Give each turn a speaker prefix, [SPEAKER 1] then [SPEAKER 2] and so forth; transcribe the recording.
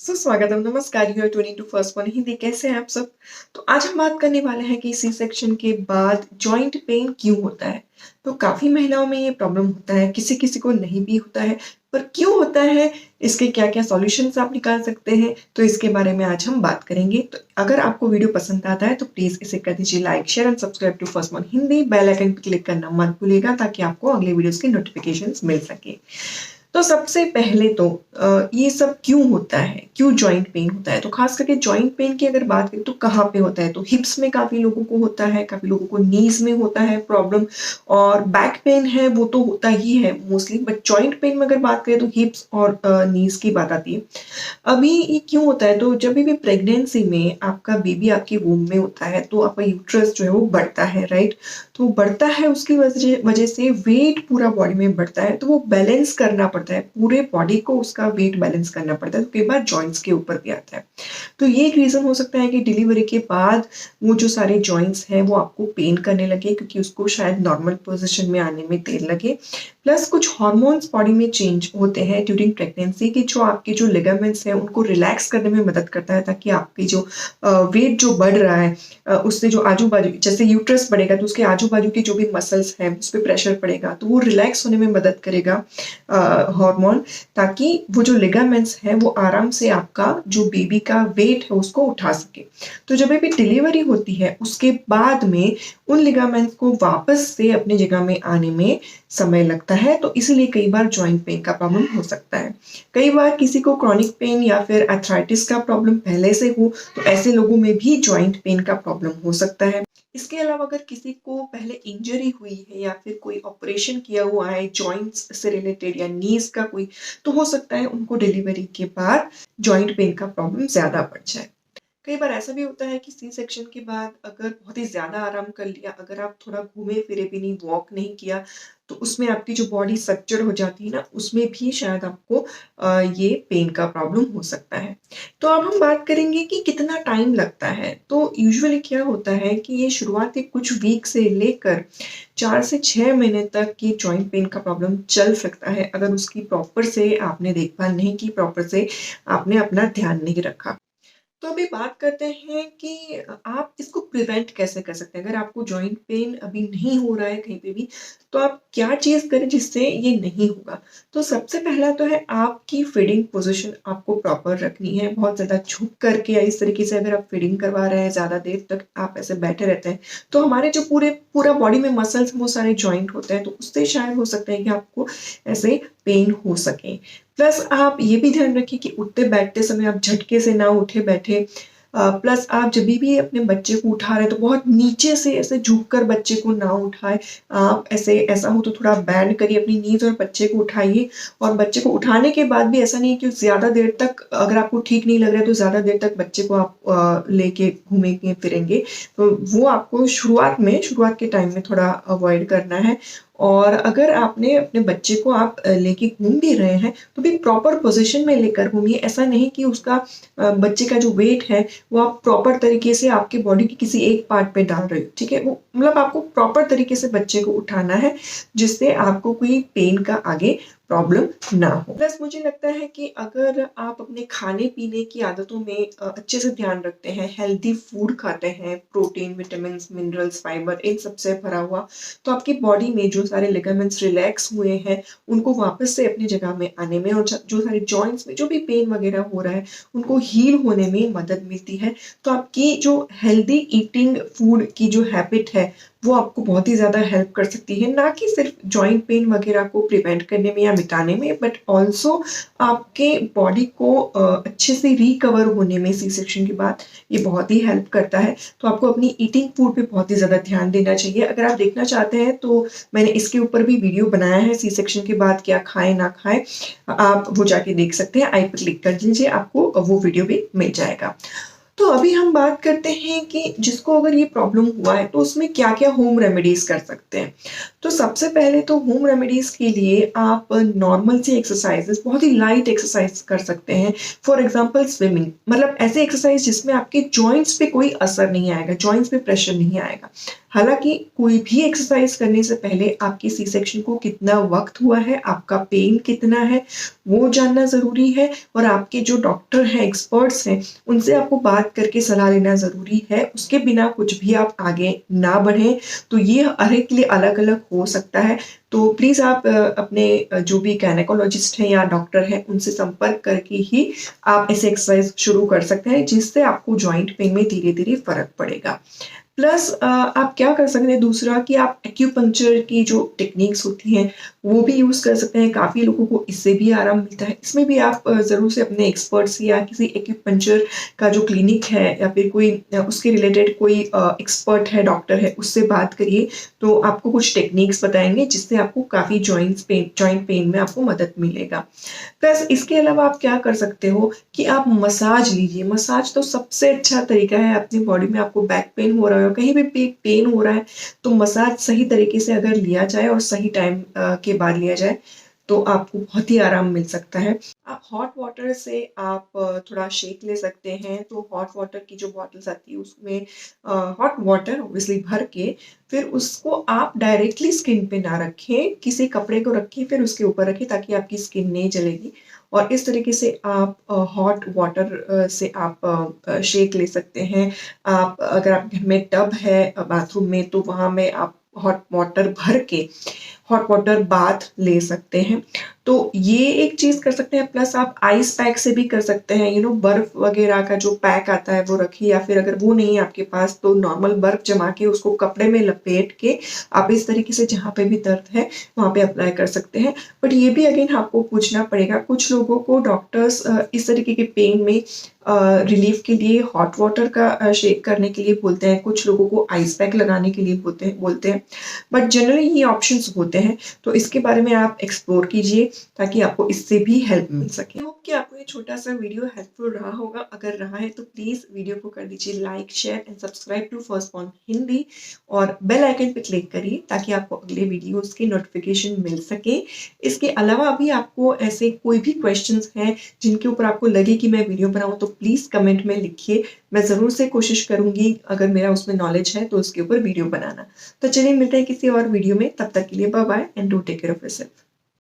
[SPEAKER 1] सुस्वागतम, नमस्कार। You are tuning to first one Hindi. कैसे हैं आप सब? तो आज हम बात करने वाले हैं कि सी सेक्शन के बाद जॉइंट पेन क्यों होता है। तो काफ़ी महिलाओं में ये प्रॉब्लम होता है, किसी-किसी को नहीं भी होता है, पर क्यों होता है, इसके क्या-क्या सॉल्यूशंस आप निकाल सकते हैं, तो इसके बारे में आज हम बात करेंगे। तो अगर आपको वीडियो पसंद आता है तो प्लीज़ इसे कर दीजिए like, share and subscribe to first one Hindi. Bell icon पे क्लिक करना मत भूलिएगा ताकि आपको अगले वीडियोज़ के नोटिफिकेशंस मिल सके। तो सबसे पहले तो ये सब क्यों होता है? क्यों जॉइंट पेन होता है? तो ख़ास करके जॉइंट पेन की अगर बात करें तो कहाँ पे होता है? तो हिप्स में काफ़ी लोगों को होता है, काफ़ी लोगों को नीज़ में होता है प्रॉब्लम, और बैक पेन है वो तो होता ही है मोस्टली, बट जॉइंट पेन में अगर बात करें तो हिप्स और नीज़ की बात आती है। अभी ये क्यों होता है? तो जब भी प्रेगनेंसी में आपका बेबी आपके वूम्ब में होता है तो आपका यूट्रस जो है वो बढ़ता है, राइट? तो बढ़ता है, उसकी वजह वजह से वेट पूरा बॉडी में बढ़ता है, तो वो बैलेंस करना पड़ता है, पूरे बॉडी को उसका वेट बैलेंस करना पड़ता है, तो कई बार जॉइंट्स के ऊपर भी आता है। तो ये एक रीज़न हो सकता है कि डिलीवरी के बाद वो जो सारे जॉइंट्स हैं वो आपको पेन करने लगे, क्योंकि उसको शायद नॉर्मल पोजीशन में आने में देर लगे। प्लस कुछ हार्मोन्स बॉडी में चेंज होते हैं ड्यूरिंग प्रेगनेंसी कि जो आपके जो लिगामेंट्स हैं उनको रिलैक्स करने में मदद करता है, ताकि आपकी जो वेट जो बढ़ रहा है उससे जो आजू-बाजू, जैसे यूट्रस बढ़ेगा तो उसके आजू-बाजू के जो भी मसल्स हैं उस पे प्रेशर पड़ेगा, तो वो रिलैक्स होने में मदद करेगा हार्मोन, ताकि वो जो लिगामेंट्स हैं वो आराम से आपका जो बेबी का वेट है उसको उठा सके। तो जब भी डिलीवरी होती है उसके बाद में उन लिगामेंट्स को वापस से अपनी जगह में आने में समय लगता है, तो इसलिए कई बार जॉइंट पेन का प्रॉब्लम हो सकता है। कई बार किसी को क्रॉनिक पेन या फिर आर्थराइटिस का प्रॉब्लम पहले से हो तो ऐसे लोगों में भी जॉइंट पेन का प्रॉब्लम हो सकता है। इसके अलावा अगर किसी को पहले इंजरी हुई है या फिर कोई ऑपरेशन किया हुआ है जॉइंट्स से रिलेटेड या नीज का कोई, तो हो सकता है उनको डिलीवरी के बाद जॉइंट पेन का प्रॉब्लम ज़्यादा बढ़ जाए। कई बार ऐसा भी होता है कि सी सेक्शन के बाद अगर बहुत ही ज़्यादा आराम कर लिया, अगर आप थोड़ा घूमे-फिरे भी नहीं, वॉक नहीं किया, तो उसमें आपकी जो बॉडी फ्रैक्चर हो जाती है ना, उसमें भी शायद आपको ये पेन का प्रॉब्लम हो सकता है। तो अब हम बात करेंगे कि कितना टाइम लगता है। तो यूजुअली क्या होता है कि ये शुरुआती कुछ वीक से लेकर 4 से 6 महीने तक की जॉइंट पेन का प्रॉब्लम चल सकता है, अगर उसकी प्रॉपर से आपने देखभाल नहीं की, प्रॉपर से आपने अपना ध्यान नहीं रखा। तो अभी बात करते हैं कि आप इसको प्रिवेंट कैसे कर सकते हैं? अगर आपको जॉइंट पेन अभी नहीं हो रहा है कहीं पे भी, तो आप क्या चीज़ करें जिससे ये नहीं होगा? तो सबसे पहला तो है आपकी फीडिंग पोज़ीशन आपको प्रॉपर रखनी है, बहुत ज़्यादा झुक करके या इस तरीके से अगर आप फीडिंग करवा रहे हैं, ज़्यादा देर तक आप ऐसे बैठे रहते हैं, तो हमारे जो पूरा बॉडी में मसल्स वो सारे जॉइंट होते हैं, तो उससे शायद हो सकता है कि आपको ऐसे पेन हो सके। प्लस आप ये भी ध्यान रखिए कि उठते-बैठते समय आप झटके से ना उठे बैठे। प्लस आप जभी भी अपने बच्चे को उठा रहे हैं तो बहुत नीचे से ऐसे झुककर बच्चे को ना उठाएँ। आप ऐसे, ऐसा हो तो थोड़ा बेंड करिए अपनी नीज़ और बच्चे को उठाइए, और बच्चे को उठाने के बाद भी ऐसा नहीं है कि ज़्यादा देर तक, अगर आपको ठीक नहीं लग रहा है तो ज़्यादा देर तक बच्चे को आप लेके घूमेंगे फिरेंगे। तो वो आपको शुरुआत के टाइम में थोड़ा अवॉइड करना है। और अगर आपने अपने बच्चे को आप लेके घूम भी रहे हैं, तो भी प्रॉपर पोज़ीशन में लेकर घूमिए। ऐसा नहीं कि उसका बच्चे का जो वेट है, वो आप प्रॉपर तरीके से आपके बॉडी के किसी एक पार्ट पे डाल रहे हो, ठीक है? वो मतलब आपको प्रॉपर तरीके से बच्चे को उठाना है, जिससे आपको कोई पेन का आगे प्रॉब्लम ना हो। प्लस मुझे लगता है कि अगर आप अपने खाने-पीने की आदतों में अच्छे से ध्यान रखते हैं, हेल्दी फूड खाते हैं, protein, vitamins, minerals, fibre in सब से भरा हुआ, तो आपकी बॉडी में जो सारे लिगामेंट्स रिलैक्स हुए हैं, उनको वापस से अपनी जगह में आने में, और जो सारे जॉइंट्स में जो भी पेन वगैरह हो रहा है, उनको हील होने में मदद मिलती है। तो आपकी जो हेल्दी ईटिंग फूड की जो हैबिट है, वो आपको बहुत ही ज़्यादा हेल्प कर सकती है, ना कि सिर्फ जॉइंट पेन वगैरह को प्रिवेंट करने में या मिटाने में, बट ऑल्सो आपके बॉडी को अच्छे से रिकवर होने में सी सेक्शन के बाद ये बहुत ही हेल्प करता है। तो आपको अपनी ईटिंग फूड पे बहुत ही ज़्यादा ध्यान देना चाहिए। अगर आप देखना चाहते हैं तो मैंने इसके ऊपर भी वीडियो बनाया है, सी सेक्शन के बाद क्या खाएँ ना खाएँ, आप वो जाके देख सकते हैं। आई पे क्लिक कर लीजिए, आपको वो वीडियो भी मिल जाएगा। तो अभी हम बात करते हैं कि जिसको अगर ये प्रॉब्लम हुआ है तो उसमें क्या-क्या होम रेमेडीज़ कर सकते हैं। तो सबसे पहले तो होम रेमेडीज़ के लिए आप नॉर्मल सी एक्सरसाइज़ेज़ बहुत ही लाइट एक्सरसाइज़ कर सकते हैं। फॉर एग्ज़ाम्पल स्विमिंग, मतलब ऐसे एक्सरसाइज़ जिसमें आपके जॉइंट्स पे कोई असर नहीं आएगा, जॉइंट्स पे प्रेशर नहीं आएगा। हालाँकि कोई भी एक्सरसाइज़ करने से पहले आपके सी सेक्शन को कितना वक़्त हुआ है, आपका पेन कितना है, वो जानना ज़रूरी है और आपके जो डॉक्टर हैं, एक्सपर्ट्स हैं, उनसे आपको बात करके सलाह लेना ज़रूरी है। उसके बिना कुछ भी आप आगे ना बढ़ें। तो ये हर एक के लिए अलग-अलग हो सकता है। तो प्लीज़ आप अपने जो भी गायनेकोलॉजिस्ट हैं या डॉक्टर हैं, उनसे संपर्क करके ही आप ऐसे एक्सरसाइज़ शुरू कर सकते हैं, जिससे आपको जॉइंट पेन में धीरे-धीरे फ़र्क पड़ेगा। प्लस आप क्या कर सकते हैं दूसरा कि आप एक्यूपंक्चर की जो टेक्निक्स होती हैं, वो भी यूज़ कर सकते हैं। काफ़ी लोगों को इससे भी आराम मिलता है। इसमें भी आप ज़रूर से अपने एक्सपर्ट्स या किसी एक्यूपंक्चर का जो क्लिनिक है या फिर कोई उसके रिलेटेड कोई एक्सपर्ट है, डॉक्टर है, उससे बात करिए। तो आपको कुछ टेक्निक्स बताएँगे जिससे आपको काफ़ी जॉइंट पेन में आपको मदद मिलेगा। प्लस इसके अलावा आप क्या कर सकते हो कि आप मसाज लीजिए। मसाज तो सबसे अच्छा तरीका है अपनी बॉडी में, आपको बैक पेन हो रहा है और कहीं भी पेन हो रहा है, तो मसाज सही तरीके से अगर लिया जाए और सही टाइम के बाद लिया जाए, तो आपको बहुत ही आराम मिल सकता है। आप हॉट वाटर से आप थोड़ा शेक ले सकते हैं, तो हॉट वाटर की जो बॉटल्स आती है उसमें हॉट वाटर ऑब्वियसली भर के फिर उसको आप डायरेक्टली स्किन पे ना रखें, किसी कपड़े को रखिए फिर उसके ऊपर रखिए ताकि आपकी स्किन नहीं जलेगी और इस तरीके से आप हॉट वाटर से आप शेक ले सकते हैं। आप अगर आप घर में टब है बाथरूम में तो वहाँ में आप हॉट वाटर भर के हॉट वाटर बाथ ले सकते हैं। तो ये एक चीज़ कर सकते हैं प्लस आप आइस पैक से भी कर सकते हैं, बर्फ वगैरह का जो पैक आता है वो रखिए या फिर अगर वो नहीं है आपके पास तो नॉर्मल बर्फ जमा के उसको कपड़े में लपेट के आप इस तरीके से जहाँ पे भी दर्द है वहाँ पे अप्लाई कर सकते हैं। बट ये भी अगेन आपको पूछना पड़ेगा, कुछ लोगों को डॉक्टर्स इस तरीके के पेन में रिलीफ के लिए हॉट वाटर का शेक करने के लिए बोलते हैं, कुछ लोगों को आइस पैक लगाने के लिए बोलते हैं। बट जनरली ये ऑप्शंस होते हैं, तो इसके बारे में आप एक्सप्लोर कीजिए ताकि आपको इससे भी हेल्प मिल सके। आई होप कि आपको ये छोटा-सा वीडियो हेल्पफुल रहा होगा। अगर रहा है तो प्लीज़ वीडियो को कर दीजिए like, share and subscribe to first point Hindi और बेल आइकन पे क्लिक करिए ताकि आपको अगले वीडियोज़ की नोटिफ़िकेशन मिल सके। इसके अलावा भी आपको ऐसे कोई भी क्वेश्चंस हैं जिनके ऊपर आपको लगे कि मैं वीडियो बनाऊँ तो प्लीज़ कमेंट में लिखिए। मैं ज़रूर से कोशिश करूँगी अगर मेरा उसमें नॉलेज है तो उसके ऊपर वीडियो बनाना। तो चलिए मिलते हैं किसी और वीडियो में, तब तक के लिए bye bye and do take care of yourself.